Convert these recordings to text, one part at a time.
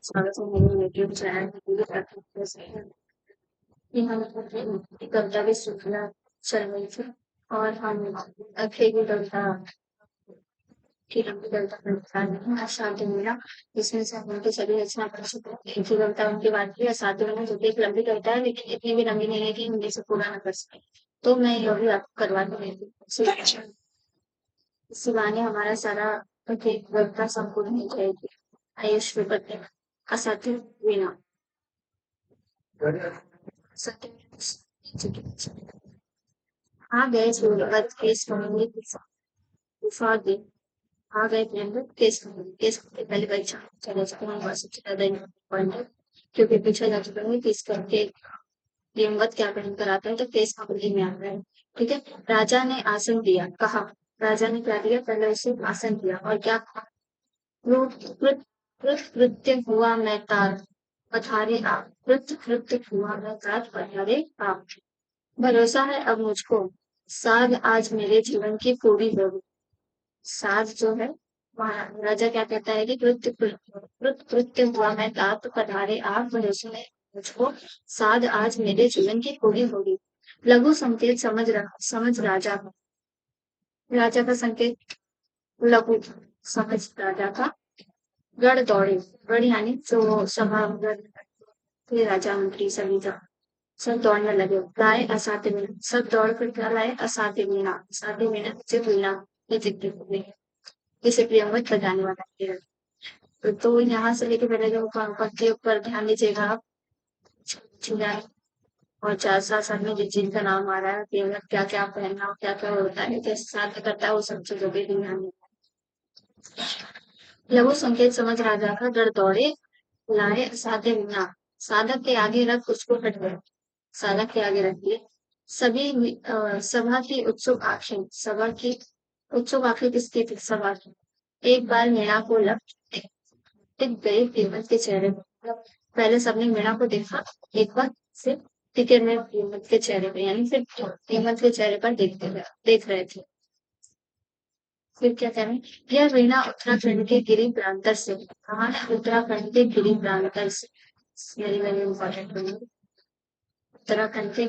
स्वागत है मेरे यूट्यूब चैनल कि हम अपनी कविता की श्रृंखला चल रही थी और हम अक्षय की कविता की लंबी कविता पढ़ा रहे हैं अशांति मीरा, जिसमें से हम उनके सभी रचना पढ़ चुके हैं। एक ही कविता उनकी बात की अशांति मीरा, जो कि एक लंबी कविता है लेकिन इतनी भी लंबी नहीं है कि हम इसे पूरा न कर सके। तो मैं ये भी आपको करवा दूंगी। इसी बहाने हमारा सारा कविता संपूर्ण हो जाएगी। आइए शुरू करते हैं। अशांति मीरा। आ गए सूर्यवत केस कमली गुफा के आ गए प्रेमवत केस कमली पहली परीक्षा चले जाते हैं और सबसे ज्यादा इम्पोर्टेंट क्योंकि पूछा जा चुका है कि इस करके प्रेमवत क्या पहन कर आता है तो केस कमली में आता है। ठीक है। राजा ने आसन दिया कहा। राजा ने क्या दिया? पहले उसे आसन दिया और क्या कहा? कृत्य हुआ मैं तार पधारे आप कृत्य हुआ मैं तार पधारे आप। भरोसा है अब मुझको साध आज मेरे जीवन की पूरी होगी। साध जो है राजा क्या कहता है कि कृत्य हुआ मैं तात पधारे आप भरोसा है मुझको साध आज मेरे जीवन की पूरी होगी। लघु संकेत समझ राजा का। राजा का संकेत लघु समझ राजा का। गढ़ दौड़े। गढ़ यानी जो सभा थे राजा मंत्री सभी सब दौड़ने लगे। लाए असाध्य मीना। सब दौड़ कर क्या लाए? असाध्य मीना। असाध्य मीना से मीना ये जिक्र हो गई है। इसे प्रियंवत बजाने वाला है। तो यहाँ से लेके पहले जो पंक्तियों पर ध्यान दीजिएगा आप। चिल्लाए और चार साथ साथ में जिस जिनका नाम आ रहा है प्रियंवत क्या क्या पहनना क्या क्या होता है कैसे साथ करता है वो सब चीजों पे ध्यान देना। लघु संकेत समझ राजा का डर दौड़े लाए असाध्य मीना। साधक के आगे रख उसको हट गए। साधक के आगे रखिए। सभी सभा की उत्सुक आंखें सभा की उत्सुक आंखें किसकी थी? सभा की। एक बार मीणा को टिक गए कीमत के चेहरे पर। पहले सबने मीणा को देखा एक बार फिर टिके में कीमत के चेहरे पे यानी फिर कीमत के चेहरे पर देख रहे थे। फिर क्या कह रहे हैं? यह वीणा उत्तराखंड के गिरी प्रांतर से। कहाँ है? उत्तराखंड के गिरी प्रांतर से। Very very important. उत्तराखंड के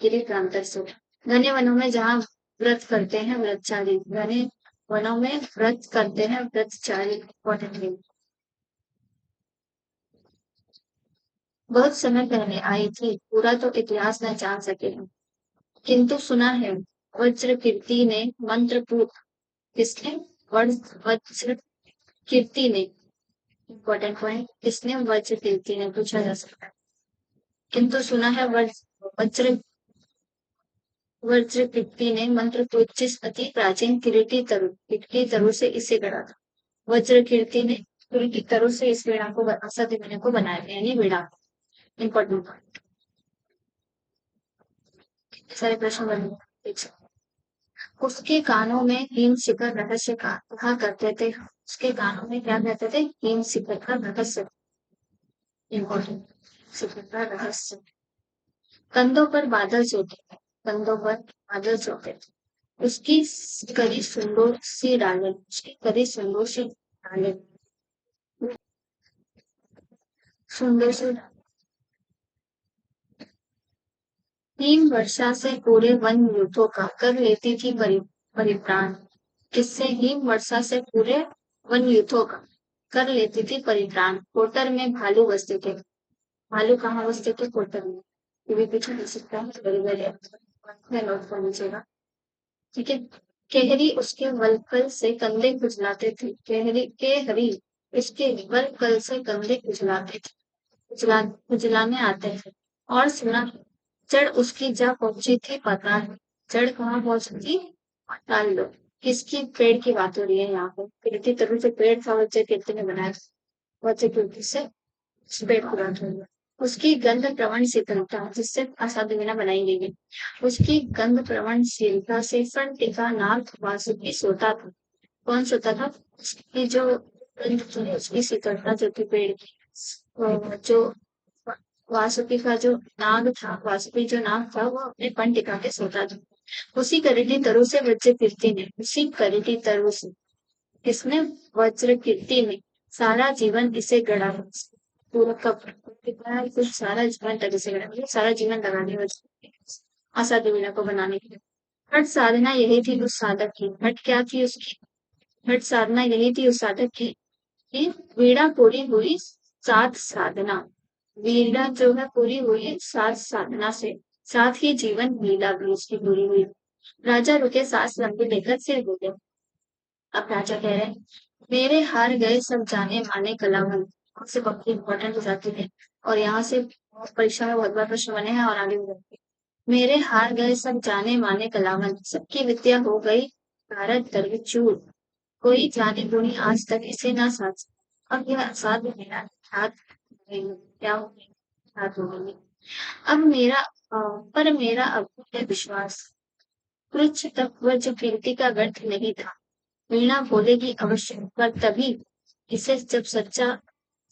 गिरी प्रांतर से। घने वनों में जहाँ व्रत करते हैं व्रतचारी। घने वनों में व्रत करते हैं व्रतचारी। इंपॉर्टेंट। बहुत समय पहले आई थी पूरा तो इतिहास न जान सके हम। किंतु सुना है वज्र कीर्ति ने मंत्रपूत। किसने? वज्र कीर्ति ने। Important point. किसने? वज्र कीर्ति ने पूछा जा सकता है। किंतु सुना है वज्र वज्र कीर्ति ने मंत्रपूत जिस अति प्राचीन किरीटी तरु से इसे गढ़ा था। वज्र कीर्ति ने किरीटी तरु से इस वीणा को सत्य वीणा को बनाया था यानी वीणा। Important point. सारे प्रश्न बने। उसके कानों में हिम शिखर रहस्य का कहा करते थे। उसके कानों में क्या कहते थे? हिम शिखर का रहस्य। इम्पोर्टेंट। शिखर का रहस्य। कंधों पर बादल सोते थे। कंधों पर बादल सोते थे। उसकी करी सुंदर सी डाले। उसकी करी सुंदर सी डाले। सुंदर सी हिम वर्षा से पूरे वन युद्धों का कर लेती थी परित्राण। किससे? हिम वर्षा से पूरे वन युद्धों का कर लेती थी परित्राण। कोटर में भालू बसते थे। भालू कहाँ बसते थे? कोटर में। ये भी पूछा जा सकता है। वेरी वेरी नोट कर लीजिएगा। ठीक है। केहरी उसके वलकल से कंधे खुजलाते थे। केहरी उसके वलकल से कंधे खुजलाते थे। खुजलाने आते थे। और सुना जड़ उसकी जा पहुंची थी पाताल। जड़ कहाँ पहुंची थी? पाताल लो। किसकी पेड़ की बात हो रही है यहाँ पे? कीर्ति तरु जो पेड़ था वज्र कीर्ति ने बनाया। वज्र कीर्ति से उस पेड़ की बात हो रही है। उसकी गंध प्रवण शीतलता जिससे असाध्य वीणा बनाई गई है। उसकी गंध प्रवण शीलता से फन टिका नाथ वासुकी सोता था। कौन सोता था? उसकी जो गंध थी उसकी शीतलता जो थी पेड़ की जो वासुकी का जो नाग था वासुकी जो नाग था वो अपने फन टिका के सोता था। उसी करीटी तरु से वज्र कीर्ति ने। उसी करीटी तरु से किसने? वज्र कीर्ति ने सारा जीवन इसे गढ़ा है। पूरा कब कितना है, कुछ सारा जीवन तक इसे गढ़ा, मतलब सारा जीवन लगाने में असाध्य वीणा को बनाने के लिए। हठ साधना यही थी उस साधक की। हठ क्या थी उसकी? हठ साधना यही थी उस साधक की कि वीणा पूरी हुई साध साधना। वीणा जो है पूरी हुई साध साधना से, साथ ही जीवन लीला भी उसकी पूरी हुई। राजा रुके, सांस लंबी लेकर सिर बोले। अब राजा कह रहे हैं, मेरे हार गए सब जाने माने कलावंत। से बहुत इंपॉर्टेंट हो जाती है और यहाँ से परीक्षा में बहुत बार प्रश्न बने हैं और आगे भी बनेंगे। मेरे हार गए सब जाने माने कलावंत, सबकी विद्या हो गई भारत दरब चूर। कोई जाने गुणी आज तक इसे ना साज। अब यह असाध्य मेरा हाथ क्या हो गई, हाथ हो गई। अब मेरा पर मेरा अभूत विश्वास, कृच्छ तक वज्र कीर्ति का व्यर्थ नहीं था। वीणा बोलेगी अवश्य, पर तभी इसे जब सच्चा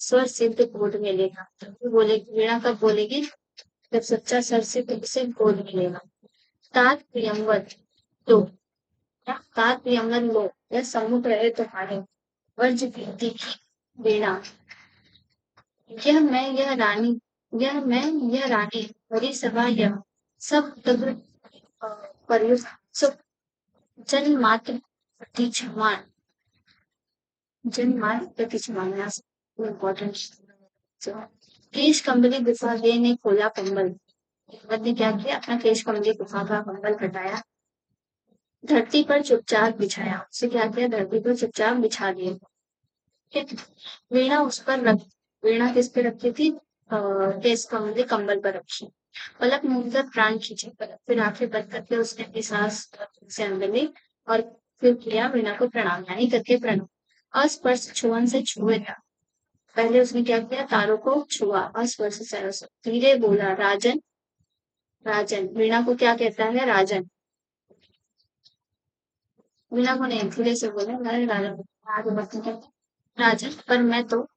स्वर सिद्ध बोध मिलेगा। तभी बोलेगी, वीणा कब बोलेगी? जब सच्चा स्वर सिद्ध इसे बोध मिलेगा। तात प्रियंवत लो, तात प्रियंवत लो, यह सम्मुख रहे तुम्हारे वर्ज कीर्ति की वीणा। यह मैं यह रानी हरी सभा, यह सब तब पर्युत सुख जन मात्र प्रति क्षमान, जन मात्र प्रति क्षमान इम्पोर्टेंट। केश कमली गुफा ये ने खोला कंबल। हिम्मत ने क्या किया? अपना केश कमली गुफा का कंबल हटाया, धरती पर चुपचाप बिछाया। उसे क्या किया? धरती पर चुपचाप बिछा दिया। ठीक। वीणा उस पर रख, वीणा किस पे रखी थी? केश कमली कंबल पर रखी। पलक मूंदकर प्राण खींचे, पलक फिर आंखें बंद करके उसने अपनी सांस से अंदर ली और फिर किया वीणा को प्रणाम, यानी करके प्रणाम। अस्पर्श छुअन से छुए था। पहले उसने क्या किया? तारों को छुआ, अस्पर्श से धीरे बोला, राजन राजन। वीणा को क्या कहता है? राजन। वीणा को नहीं, धीरे से बोला, मैं राजन। आगे बढ़ते कहते, राजन पर मैं तो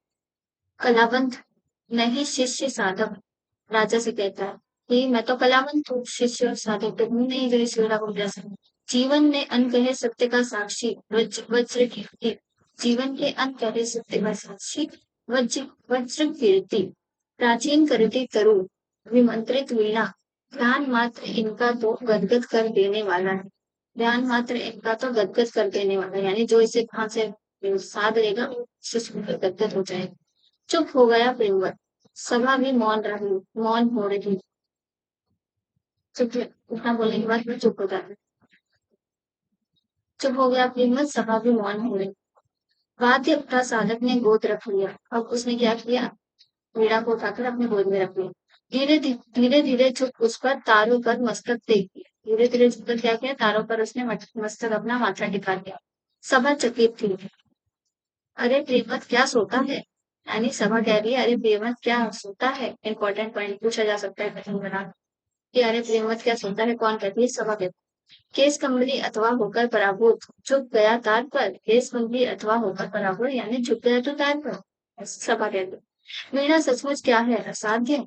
कलावंत नहीं, शिष्य साधक। राजा से कहता है कि मैं तो कलावंत हूँ, शिष्य और साधक तो हूँ नहीं जो इस वीणा को बजा सके। जीवन ने अनकहे सत्य का साक्षी वज्र कीर्ति, जीवन के अनकहे सत्य का साक्षी वज्र कीर्ति, प्राचीन करती तरु विमंत्रित वीणा, ध्यान मात्र इनका तो गदगद कर देने वाला है। ध्यान मात्र इनका तो गदगद कर देने वाला है, यानी जो इसे कहाँ से साध लेगा उससे सुनकर गदगद हो जाएगा। चुप हो गया प्रेमवत, सभा भी मौन रही, मौन हो रही। चुप, इतना बोलने के बाद मैं चुप हो जाती। चुप हो गया प्रेमवत, सभा भी मौन हो रही। वाद्य उठा, साधक ने गोद रख लिया। अब उसने क्या किया? वीणा को उठाकर अपने गोद में रख लिया। धीरे धीरे झुक उस पर तारों पर मस्तक टेक दिया। धीरे धीरे झुककर क्या किया? तारों पर उसने मस्तक अपना माथा टिका दिया। सभा चकित थी। अरे प्रेमवत क्या सोता है? यानी सभा कह रही है, अरे प्रेमवत क्या सोता है? इंपॉर्टेंट पॉइंट पूछा जा सकता है क्वेश्चन बना कि अरे प्रेमवत क्या सोता है? कौन कहती है? सभा कहती है। केस कमली अथवा होकर पराभूत, झुक गया तार पर। केस कमली अथवा होकर पराभूत यानी झुक गया तो तार पर, सभा कहती है। वीणा सचमुच क्या है? असाध्य।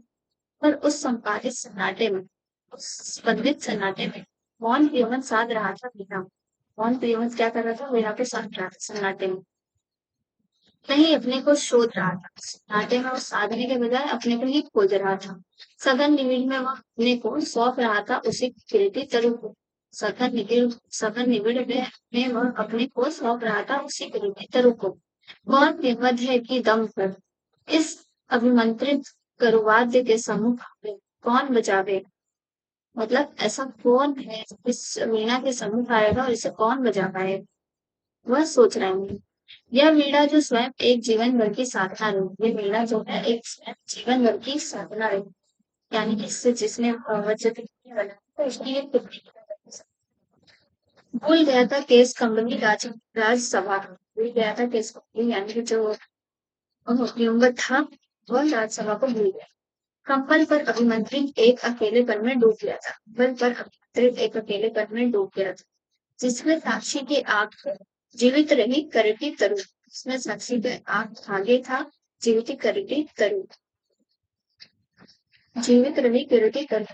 पर उस संपादित सन्नाटे में, उस स्पंदित सन्नाटे में मौन प्रियमत साध रहा था वीणा। मौन प्रियमत क्या कर रहा था? वीणा को साध रहा था सन्नाटे में, कहीं अपने को शोध रहा था। नाटे में वो साधने के बजाय अपने को ही खोज रहा था। सघन निबिड़ में वह अपने को सौंप रहा था उसी गिरती तरु को। सघन निबिड़ में वह अपने को सौंप रहा था उसी गिरती तरु को। कौन विमद है कि दम पर इस अभिमंत्रित करुवाद्य के सम्मुख में कौन बजावे? मतलब ऐसा कौन है इस वीणा के सम्मुख आएगा और इसे कौन बजा पाए? वह सोच रहे हैं। यह वीणा जो स्वयं एक जीवन भर की साधना रही, ये वीणा जो है एक स्वयं जीवन भर की साधना रही, यानी कि इससे जिसने वज्र की बना तो उसकी एक पुत्री भूल गया था केस कंबनी राजसभा, भूल गया था केस कंबनी यानी कि जो दिवंगत था वह राजसभा को भूल गया। कंबल पर अभिमंत्रित एक अकेलेपन में डूब गया था। कंबल पर अभिमंत्रित एक अकेलेपन में डूब गया था, जिसमें साक्षी की आंख जीवित रही करती तरु, जिसमें साक्षी के आंख आगे था जीवित करती तरु, जीवित रही करती तरु,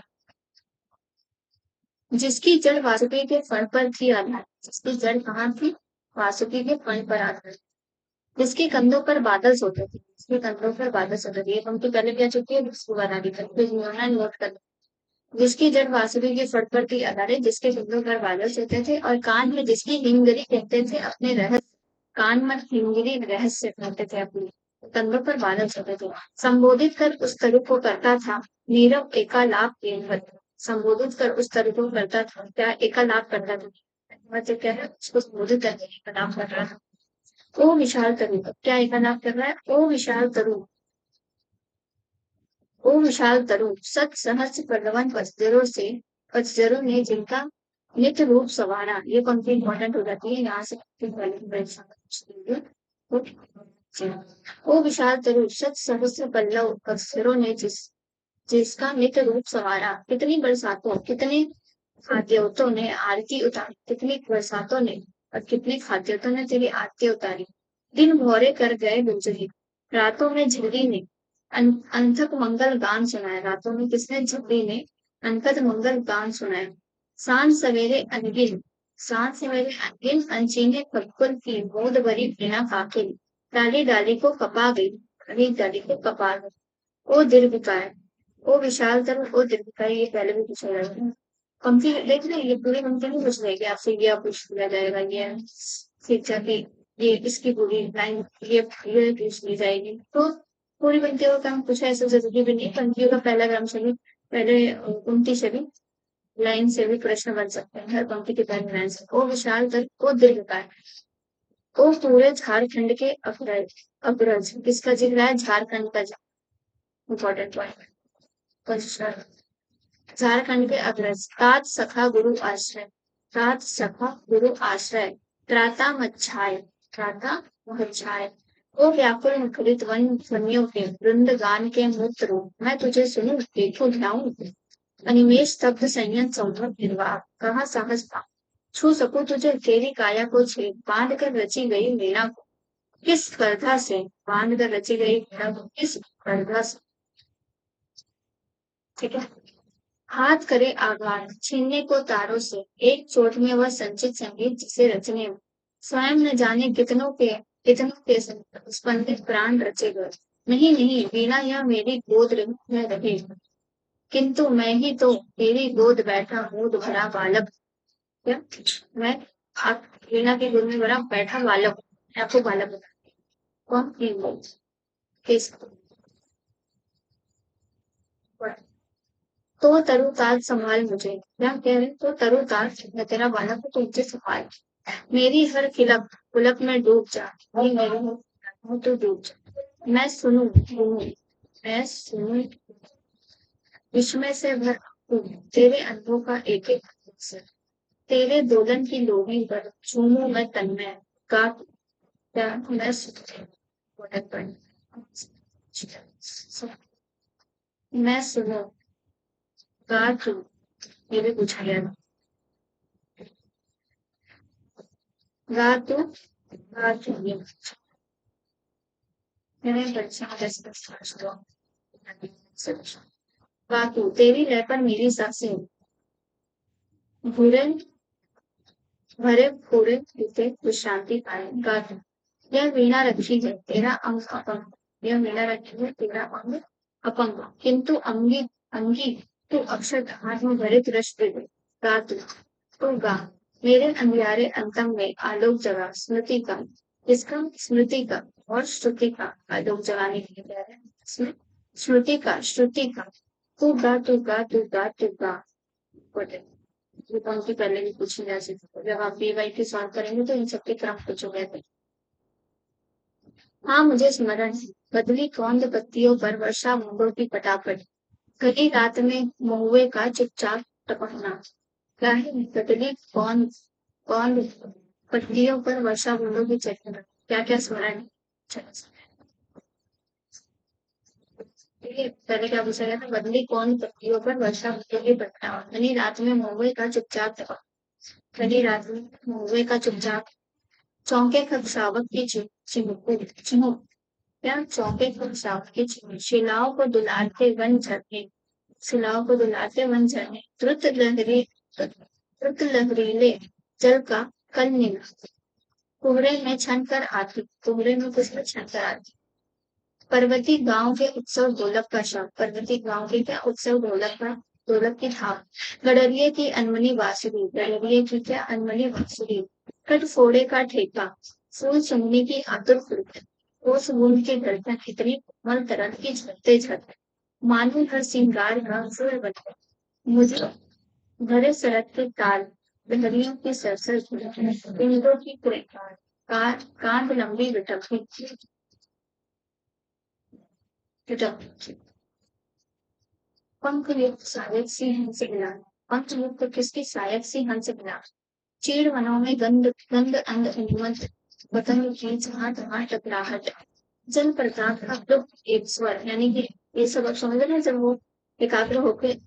जिसकी जड़ वासुकी के फण पर थी आधार। जिसकी जड़ कहाँ थी? वासुकी के फण पर आधार। जिसके कंधों पर बादल सोते थे, जिसके कंधों पर बादल सोते थे, ये पंक्ति पहले भी आ चुकी है, इसको बना दी नोट कर। जिसकी जड़ बांसुरी के फट पर थी आधारित, जिसके कंधों पर बादल सोते थे और कान में जिसकी हिमगिरी कहते थे अपने रहस्य, कान में हिमगिरी रहस्य कहते थे अपने कंधों पर बादल सोते थे। संबोधित कर उस तरु को करता था नीरव एकालाप प्रेमवत, संबोधित कर उस तरु को करता था, क्या एकालाप करता था, मतलब क्या है, उसको संबोधित करके एकालाप कर रहा था। ओ विशाल तरु, क्या एकालाप कर रहा है, ओ विशाल तरु, ओ विशाल तरु सत सहस्त्र प्रलवन पचजरों ने जिनका नित्य रूप संवारा। ये पंक्ति इंपॉर्टेंट हो जाती है, यहाँ से ओ विशाल तरु सत सहस्त्र पल्लव पचजरों ने जिसका नित्य रूप संवारा। कितनी बरसातों, कितने खाद्योतों ने आरती उतारी, कितनी बरसातों ने और कितने खाद्योतों ने तेरी आरती उतारी। दिन भौरे कर गए गुजरी, रातों में झिल्ली ने अंतक मंगल गान सुनाया, रातों में किसने, झिल्ली ने अंतक मंगल गान सुनाया। सांझ सवेरे अनगिन, सांझ सवेरे अनगिन अनचीने फटकुल की बूंद भरी बिना काकिल, डाली डाली को कपा गई, डाली डाली को कपा गई। ओ दीर्घकाय, ओ विशाल तरु, ओ दीर्घकाय, ये पहले भी पूछा जाएगा है। पंक्ति देख रहे हैं, ये पूरी पंक्ति नहीं पूछ रही कि आपसे ये पूछ लिया जाएगा, ये शिक्षा की ये इसकी पूरी लाइन ये पूछ ली जाएगी। तो पूरी पंक्तियों का काम पूछा ऐसा जरूरी भी नहीं, पंक्तियों का पहला क्रम से भी, पहले पंक्ति से भी, लाइन से भी प्रश्न बन सकते हैं, हर पंक्ति के पहले लाइन से। ओ विशाल तरु, ओ दीर्घकाय, ओ पूरे झारखंड के अग्रज, अग्रज किसका जिला है, झारखंड का, इम्पोर्टेंट पॉइंट, झारखंड के अग्रज। तात सखा गुरु आश्रय, तात सखा गुरु आश्रय, त्राता मच्छाय, त्राता मच्छाय। ओ व्याकुल मुखरित वन ध्वनियों के वृंद गान के मूत्र रूप, मैं तुझे सुनूं देखूं ध्याऊं, अनिमेष स्तब्ध संयत सौरभ निर्वाह, कहाँ साहस पा छू सकूं तुझे, तेरी काया को छेद बांध कर रची गई वीणा को, किस स्पर्धा से बांध कर रची गई वीणा को, किस स्पर्धा से, ठीक है। हाथ करे आघात छीनने को तारों से, एक चोट में वह संचित संगीत जिसे रचने में स्वयं न जाने कितनों के स्पंदित प्राण रचे गए। नहीं नहीं वीणा यह मेरी गोद में रहे, किंतु मैं ही तो तेरी गोद बैठा मूड भरा बालक, क्या मैं आप वीणा की गोद में भरा बैठा बालक, आपको बालक बता, कौन किस, तो तरुताज संभाल मुझे, क्या कह रहे, तो तरुताज मैं तेरा बालक हूँ तो मुझे संभाल, मेरी हर खिलक पुलक में डूब जा, नहीं मेरे हूँ तो डूब जा, मैं सुनूं, मैं सुनूं विस्मय से भर हूँ, तेरे अनुभव का एक एक अक्षर, तेरे दोलन की लोही पर झूमूं मैं तन्मय, का क्या मैं मैं सुनूं गा तू, ये भी पूछा गया था। गा तू, गा तू ये मैंने बच्चा गा तू, तेरी लय पर मेरी सांसें भूरे भरे पूरे बीते विश्रांति पाए। गा तू, यह वीणा रखी है तेरा अंग अपंग, यह वीणा रखी है तेरा अंग अपंग, किंतु अंगी अंगी तू अक्षरधाम में भरित रस दे दे। गा तू गा, मेरे अंधियारे अंतम में आलोक जगा स्मृति का, इसका स्मृति का और श्रुति का आलोक जगाने के लिए है इसमें, स्मृति का श्रुति का, तू गा तू गा तू गा तू गा। ये पंक्ति पहले भी पूछी जा चुकी है, जब आप बीवाई की सॉल्व करेंगे तो इन सबके क्रम पूछे गए थे। हाँ मुझे स्मरण है, बदली कौंद पत्तियों पर वर्षा बूंदों की पटापट, गली रात में महुए का चुपचाप टपकना, क्या है, बदली कौन पत्तियों पर वर्षा बूंदों की चटना, क्या क्या स्मरण है। पहले क्या पूछा गया था, बदली कौन पत्तियों पर वर्षा बूंदों की पटना, गली रात में महुए का चुपचाप टपक, गली रात में महुए का चुपचाप, चौंके खगसावत की चिन्ह, क्या चौके को साफ के शिलाओं को दुलारते वन झरने, शिलाओं को दुलारते वन झरने, द्रुत लहरीले जल का कल नीला, कोहरे में छन कर आती, कोहरे में कुछ में छन कर आती। पर्वती गांव के उत्सव ढोलक का शब्द, पर्वती गांव के क्या उत्सव ढोलक का, ढोलक की थाप। गडरिये की अनमनी बांसुरी, गडरिये की क्या अनमनी बांसुरी। कट फोड़े का ठेका, फूल सुनने की आतुर फुर्त। ओस बूंद के धड़कन इतनी कोमल तरंग की झरते झरते, मानो हर सिंगार का फूल बन गए। मुझे भरे सड़क के ताल, लहरियों की सरसर धूल, इंद्रों की कुरेकार, कांध लंबी लुढ़कती लुढ़कती। पंखयुक्त सहायक सी हंस गिरा, पंखयुक्त किसकी सहायक सी हंस गिरा। चीड़ वनों में गंध गंध अंध उन्मत्त, पतंग की जहां तहां टकराहट। जल प्रताप का दुख एक स्वर, यानी कि ये सब आप समझ रहे हैं जब वो एकाग्र होकर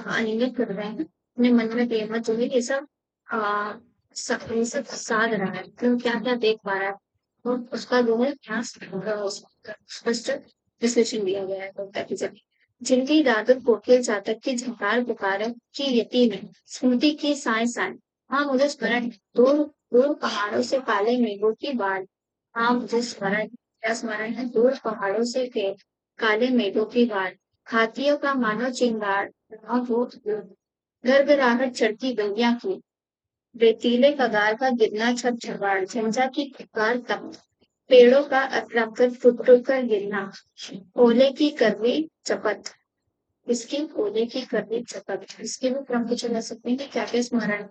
आलिंगन कर रहे हैं अपने मन में प्रेम जो है ये सब आ, ये सब साध रहा है तो क्या क्या देख पा रहा है और उसका जो है क्या स्पष्ट विश्लेषण दिया गया है कविता की जब जिनकी दादर कोकिल जातक की झंकार पुकार की यति में स्मृति की साय साय। हाँ मुझे स्मरण है, दूर दूर पहाड़ों से काले मेघों की बाढ़। हाँ मुझे स्मरण है, क्या स्मरण है, दूर पहाड़ों से के काले मेघों की बाढ़। हाथियों का मानो चिंगार, गड़गड़ाहट चढ़ती गलियां की, रेतीले कगार का गिरना छत झगाड़, झंझा की पुकार तप, पेड़ों का अकड़कर फुट कर गिरना, ओले की करवी चपत, इसकी ओले की करवी चपत, इसके भी क्रम कुछ चला सकते हैं कि क्या क्या स्मरण।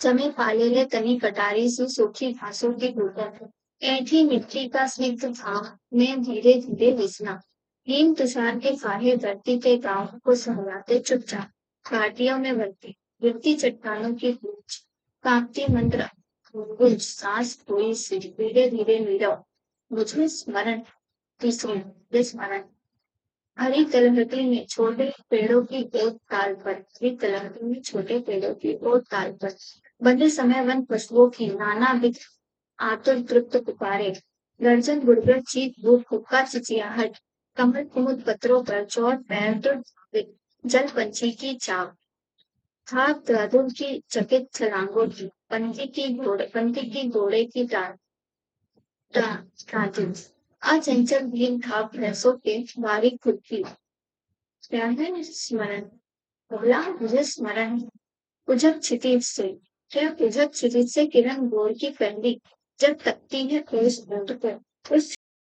जमी पालेले तनी कटारी सी सूखी घासों की घुटन, ऐंठी मिट्टी का स्निग्ध घाम में धीरे धीरे विसना, हिम तुषार के फाहे धरती के गांव को सहलाते चुपचाप घाटियों में बढ़ती गिरती चट्टानों की गूंज, कांपती मंत्र गूंज, सांस कोई सी धीरे धीरे नीरव। मुझे स्मरण, तीसरी स्मरण, हरी तिलहटी में छोटे पेड़ों की ओट ताल पर, हरी तिलहटी में छोटे पेड़ों की ओट ताल पर बंधे समय वन पशुओं की नानाविध आतुर तृप्त पुकारे, गर्जन गुड़गुड़ चीख भूख हुक्का चिचियाहट, कमल कुमुद पत्रों पर चौट पैर तो जल पंछी की चाव, थाप दादुल की चकित छलांगों की, पंथी की घोड़े की ताजिम, अचंचल भीम भाव भैंसों के बारीक खुद क्या है स्मरण। बोला मुझे स्मरण है, उजक क्षितिज से, क्या उजक क्षितिज से किरण गोर की कंडी जब तकती है उस बूंद पर, उस